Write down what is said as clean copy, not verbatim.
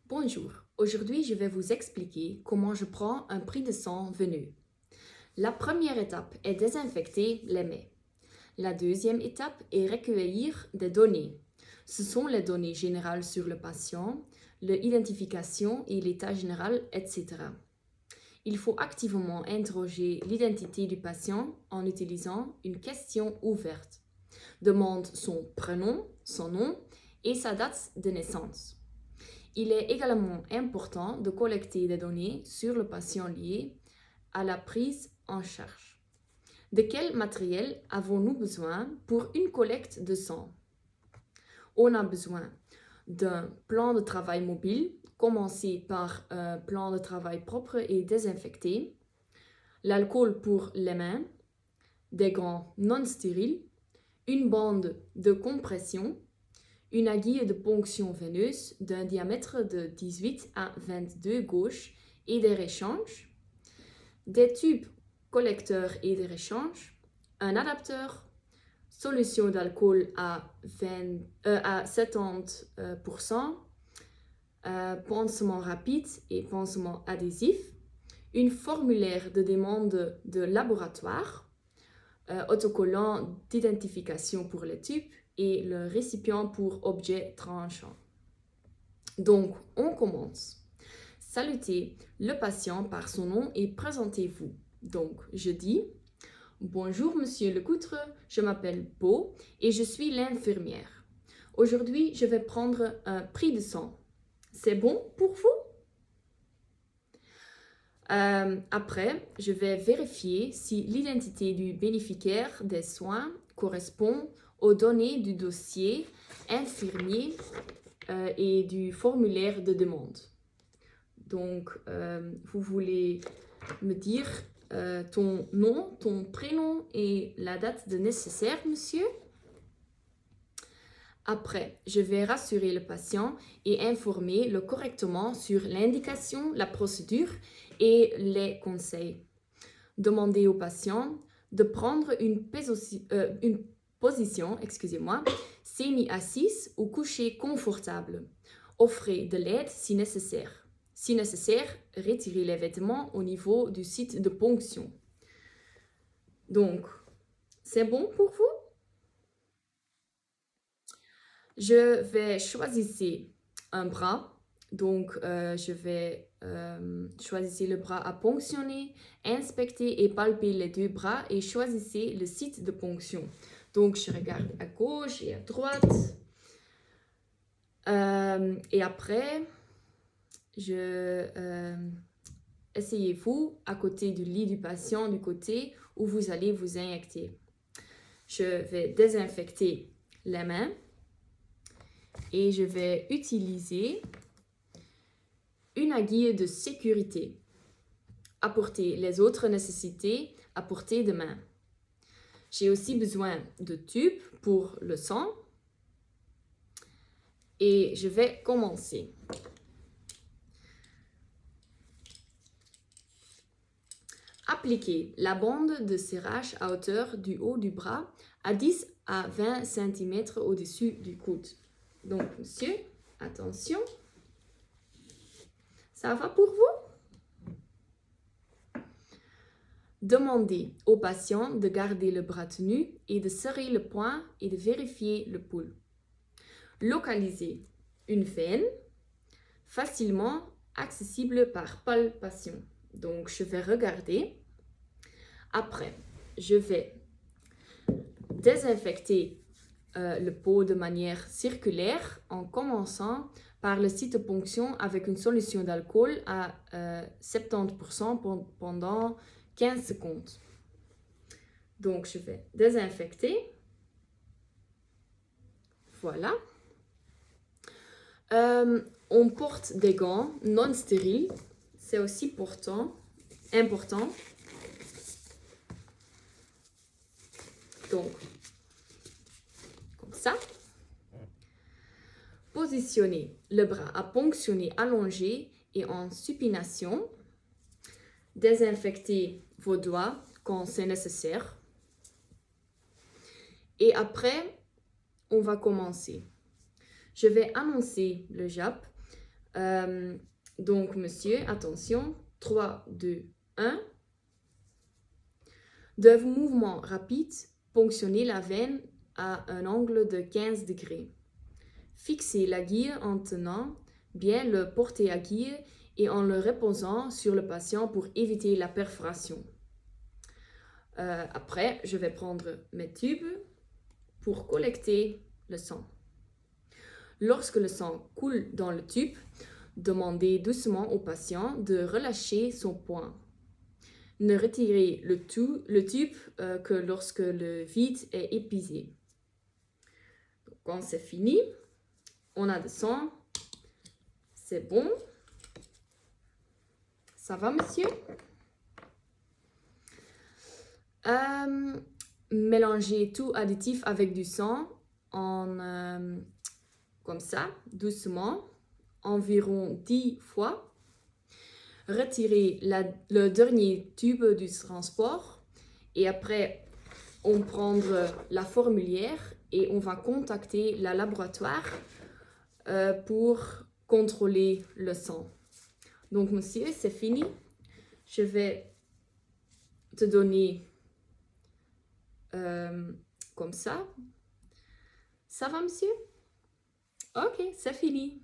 Bonjour, aujourd'hui je vais vous expliquer comment je prends un prix de sang veineux. La première étape est désinfecter les mains. La deuxième étape est recueillir des données. Ce sont les données générales sur le patient, l'identification et l'état général, etc. Il faut activement interroger l'identité du patient en utilisant une question ouverte. Demande son prénom, son nom et sa date de naissance. Il est également important de collecter des données sur le patient liées à la prise en charge. De quel matériel avons-nous besoin pour une collecte de sang? On a besoin d'un plan de travail mobile, commencé par un plan de travail propre et désinfecté, l'alcool pour les mains, des gants non stériles, une bande de compression, une aiguille de ponction veineuse d'un diamètre de 18 à 22 gauche et des réchanges, des tubes collecteurs et des réchanges, un adapteur, solution d'alcool à 70%, pansement rapide et pansement adhésif, une formulaire de demande de laboratoire, autocollant d'identification pour les tubes et le récipient pour objet tranchant. Donc, on commence. Salutez le patient par son nom et présentez-vous. Donc, je dis « Bonjour Monsieur Lecoutre, je m'appelle Beau et je suis l'infirmière. Aujourd'hui, je vais prendre un prix de sang. C'est bon pour vous ?» Après, je vais vérifier si l'identité du bénéficiaire des soins correspond aux données du dossier infirmier et du formulaire de demande. Donc, vous voulez me dire ton nom, ton prénom et la date de nécessaire, monsieur? Après, je vais rassurer le patient et informer-le correctement sur l'indication, la procédure et les conseils. Demandez au patient de prendre une position semi-assise ou couchée confortable. Offrez de l'aide si nécessaire. Si nécessaire, retirez les vêtements au niveau du site de ponction. Donc, c'est bon pour vous? Je vais choisir un bras. Donc, je vais choisir le bras à ponctionner, inspecter et palper les deux bras et choisissez le site de ponction. Donc, je regarde à gauche et à droite. Et après, essayez-vous à côté du lit du patient, du côté où vous allez vous injecter. Je vais désinfecter les mains et je vais utiliser une aiguille de sécurité. Apporter les autres nécessités à portée de main. J'ai aussi besoin de tubes pour le sang. Et je vais commencer. Appliquez la bande de serrage à hauteur du haut du bras à 10 à 20 cm au-dessus du coude. Donc, monsieur, attention. Ça va pour vous? Demandez au patient de garder le bras tenu et de serrer le poing et de vérifier le pouls. Localisez une veine facilement accessible par palpation. Donc, je vais regarder. Après, je vais désinfecter le pot de manière circulaire en commençant par le site de ponction avec une solution d'alcool à 70% pendant 15 secondes. Donc, je vais désinfecter. Voilà. On porte des gants non stériles. C'est aussi important. Donc, comme ça. Positionnez le bras à ponctionner allongé et en supination. Désinfectez vos doigts quand c'est nécessaire. Et après, on va commencer. Je vais annoncer le JAP Donc, monsieur, attention, 3, 2, 1. De mouvement rapide, ponctionnez la veine à un angle de 15 degrés. Fixez l'aiguille en tenant bien le porte-aiguille et en le reposant sur le patient pour éviter la perforation. Après, je vais prendre mes tubes pour collecter le sang. Lorsque le sang coule dans le tube, demandez doucement au patient de relâcher son poing. Ne retirez le tube que lorsque le vide est épuisé. Donc, quand c'est fini, on a du sang. C'est bon. Ça va, monsieur? Mélangez tout additif avec du sang comme ça, doucement, environ 10 fois. Retirez le dernier tube du transport et après, on prend la fourmilière et on va contacter le laboratoire pour contrôler le sang. Donc, monsieur, c'est fini. Je vais te donner comme ça. Ça va, monsieur? Ok, c'est fini.